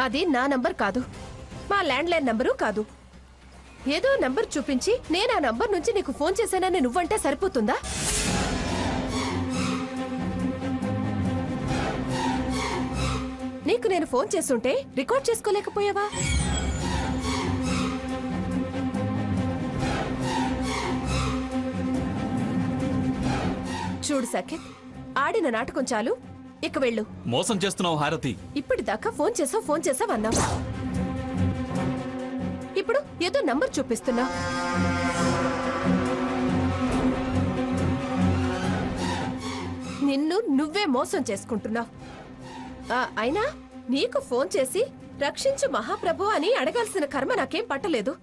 అది నా నంబర్ కాదు, మా ల్యాండ్లైన్ నంబరు కాదు. ఏదో నంబర్ చూపించి నేను ఆ నంబర్ నుంచి నీకు ఫోన్ చేశానని నువ్వంటే సరిపోతుందా? నీకు నేను ఫోన్ చేస్తుంటే రికార్డ్ చేసుకోలేకపోయావా? చూడు సఖిత్, ఆడిన నాటకం చాలు, ఇక వెళ్ళు. మోసం చేస్తున్నావు హారతి. ఇప్పటిదాకా ఫోన్ చేసావు అన్నావు, ఇప్పుడు ఏదో నంబర్ చూపిస్తున్నావు. నిన్ను నువ్వే మోసం చేసుకుంటున్నావు. అయినా నీకు ఫోన్ చేసి రక్షించు మహాప్రభు అని అడగాల్సిన కర్మ నాకేం పట్టలేదు.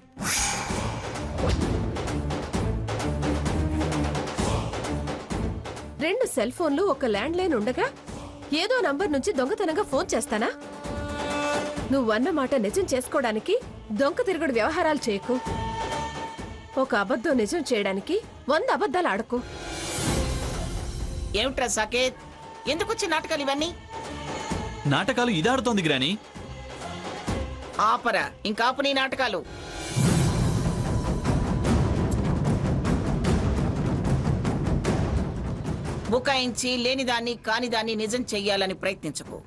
రెండు సెల్ ఫోన్లు, ఒక ల్యాండ్ లైన్ ఉండగా ఏదో నంబర్ నుంచి దొంగతనంగా ఫోన్ చేస్తానా? నువ్వన్న మాట నిజం చేసుకోవడానికి దొంగ తిరుగుడు వ్యవహారాలు చేయకు. ఒక అబద్ధం నిజం చేయడానికి 100 అబద్ధాలు ఆడకు. ఏమిట్రా సాకేత్, ఎందుకొచ్చి నాటకాలు ఇవన్నీ? నాటకాలు ఇదాడుతోంది గ్రాని. ఆపరా, ఇంకాపు నీ నాటకాలు. బుకాయించి లేనిదాన్ని కానిదాన్ని నిజం చెయ్యాలని ప్రయత్నించకు.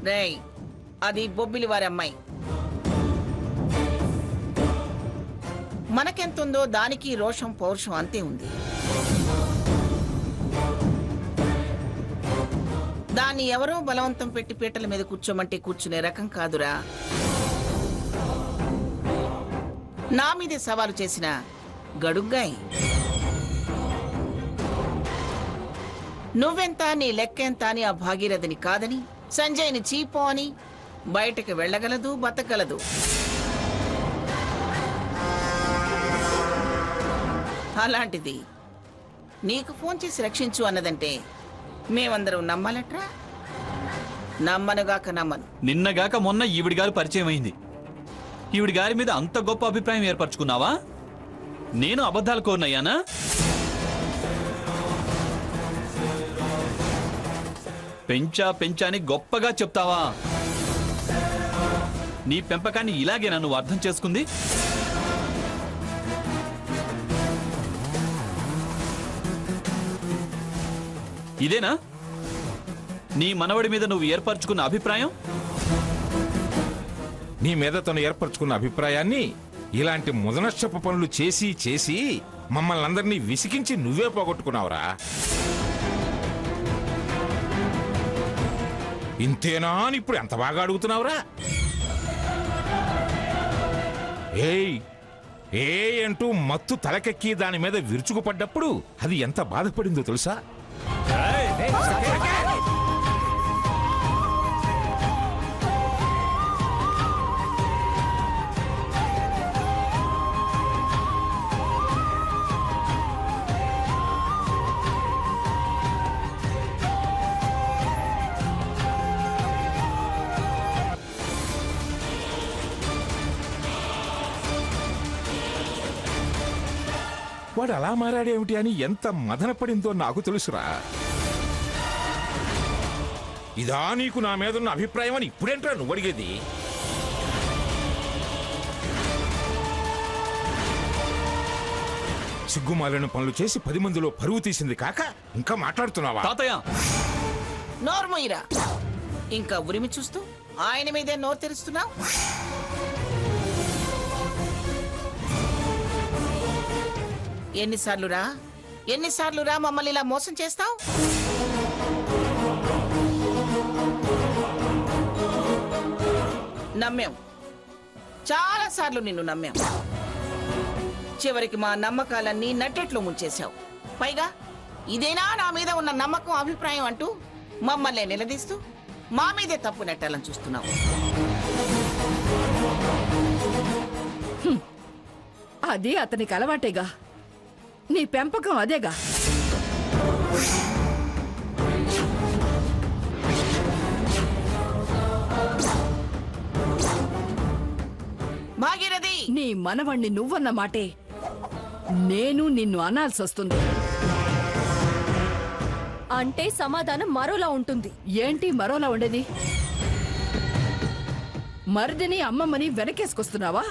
రేయ్, అది బొబ్బిలి వారి అమ్మాయి. మనకెంతుందో దానికి రోషం పౌరుషం అంతే ఉంది. దాన్ని ఎవరో బలవంతం పెట్టి పీటల మీద కూర్చోమంటే కూర్చునే రకం కాదురా. నా మీదే సవాలు చేసిన గడుగ్గాయి. నువ్వెంత, నీ లెక్కెంత అని ఆ భాగీరథని కాదని, సంజయ్ని చీపో అని బయటకు వెళ్ళగలదు, బతకగలదు. అలాంటిది నీకు ఫోన్ చేసి రక్షించు అన్నదంటే మేమందరం నమ్మాలట్రా? నమ్మనుగాక నమ్మను. నిన్నగాక మొన్న ఈవిడి గారు పరిచయం అయింది. ఈవిడి గారి మీద అంత గొప్ప అభిప్రాయం ఏర్పరచుకున్నావా? నేను అబద్ధాలు కోరినయ్యానా? పెంచా అని గొప్పగా చెప్తావా? నీ పెంపకాన్ని ఇలాగేనా నువ్వు అర్థం చేసుకుంది? ఇదేనా నీ మనవడి మీద నువ్వు ఏర్పరచుకున్న అభిప్రాయం? నీ మీద తను ఏర్పరచుకున్న అభిప్రాయాన్ని ఇలాంటి ముదనష్టపు పనులు చేసి చేసి మమ్మల్ని అందరినీ విసిగించి నువ్వే పోగొట్టుకున్నావురా. ఇంతేనా అని ఇప్పుడు ఎంత బాగా అడుగుతున్నావురా? ఏయ్ ఏ అంటూ మత్తు తలకెక్కి దాని మీద విరుచుకుపడ్డప్పుడు అది ఎంత బాధపడిందో తెలుసా? వాడు అలా మారాడేమిటి అని ఎంత మదన పడిందో నాకు తెలుసురా. ఇదా నీకు నా మీదున్న అభిప్రాయం అని ఇప్పుడేంట్రా నువ్వు అడిగేది? సిగ్గుమాలిన పనులు చేసి 10 మందిలో పరువు తీసింది కాక ఇంకా మాట్లాడుతున్నావా? తాతయ్య నోర్మోయిరా, ఇంకా ఉరిమి చూస్తూ ఆయన మీదే నోరు తెరుస్తున్నావు. ఎన్నిసార్లు రా మమ్మల్ని ఇలా మోసం చేస్తావు? నమ్మాం, చాలా సార్లు నిన్ను నమ్మాం. చివరికి మా నమ్మకాలన్నీ నట్టెట్లో ముంచేశావు. పైగా ఇదేనా నా మీద ఉన్న నమ్మకం, అభిప్రాయం అంటూ మమ్మల్ని నిలదీస్తూ మా మీదే తప్పు నెట్టాలని చూస్తున్నావు. అది అతనికి అలవాటేగా, నీ పెంపకం అదేగా. భాగీరథి, నీ మనవణ్ణి నువ్వన్న మాటే నేను నిన్ను అనాల్సి వస్తుంది. అంటే సమాధానం మరోలా ఉంటుంది. ఏంటి మరోలా ఉండేది? మరిదిని అమ్మమ్మని వెనకేసుకొస్తున్నావా?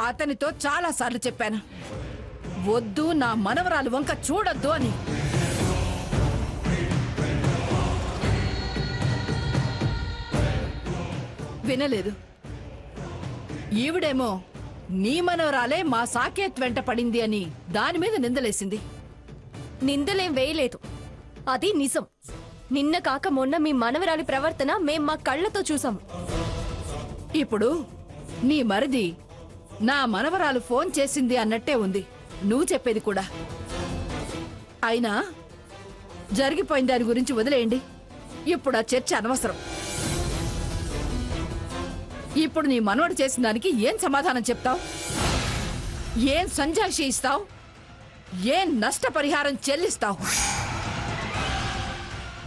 అతనితో చాలా సార్లు చెప్పాను, వద్దు, నా మనవరాలు వంక చూడొద్దు అని. వినలేదు. ఈవిడేమో నీ మనవరాలే మా సాకేత్ వెంట పడింది అని దాని మీద నిందలేసింది. నిందలేం వేయలేదు, అది నిజం. నిన్న కాక మొన్న మీ మనవరాలి ప్రవర్తన మేం మా కళ్ళతో చూసాం. ఇప్పుడు నీ మరిది నా మనవరాలు ఫోన్ చేసింది అన్నట్టే ఉంది నువ్వు చెప్పేది కూడా. అయినా జరిగిపోయిన దాని గురించి వదిలేయండి. ఇప్పుడు ఆ చర్చ అనవసరం. ఇప్పుడు నీ మనవడు చేసిన దానికి ఏం సమాధానం చెప్తావు? ఏం సంజాయిషి ఇస్తావు? ఏం నష్టపరిహారం చెల్లిస్తావు?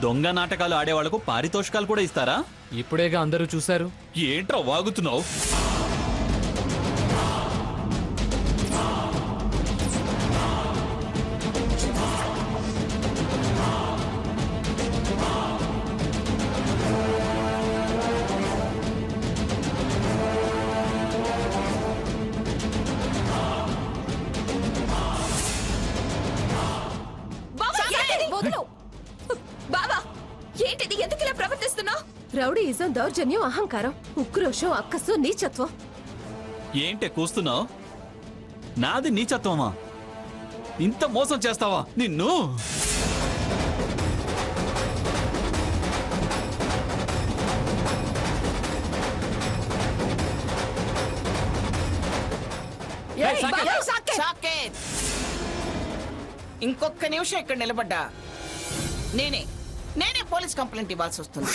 దొంగ నాటకాలు ఆడేవాళ్లకు పారితోషికాలు కూడా ఇస్తారా? ఇప్పుడేగా అందరూ చూశారు. ఏంట్రా వాగుతున్నావు? వదులు. బావా, ఏంటిది? ఎందుకు ఇలా ప్రవర్తిస్తున్నావు? రౌడీయిజం, దౌర్జన్యం, అహంకారం, ఉక్రోషం, అక్కసు, నీచత్వం. ఏంటే కూస్తున్నావు? నాది నీచత్వమా? ఇంత మోసం చేస్తావా నిన్ను? ఏయ్, బాయ్, సాకేత్! సాకేత్, ఇంకొక నిమిషం ఇక్కడ నిలబడ్డా నేనే పోలీస్ కంప్లైంట్ ఇవ్వాల్సి వస్తుంది.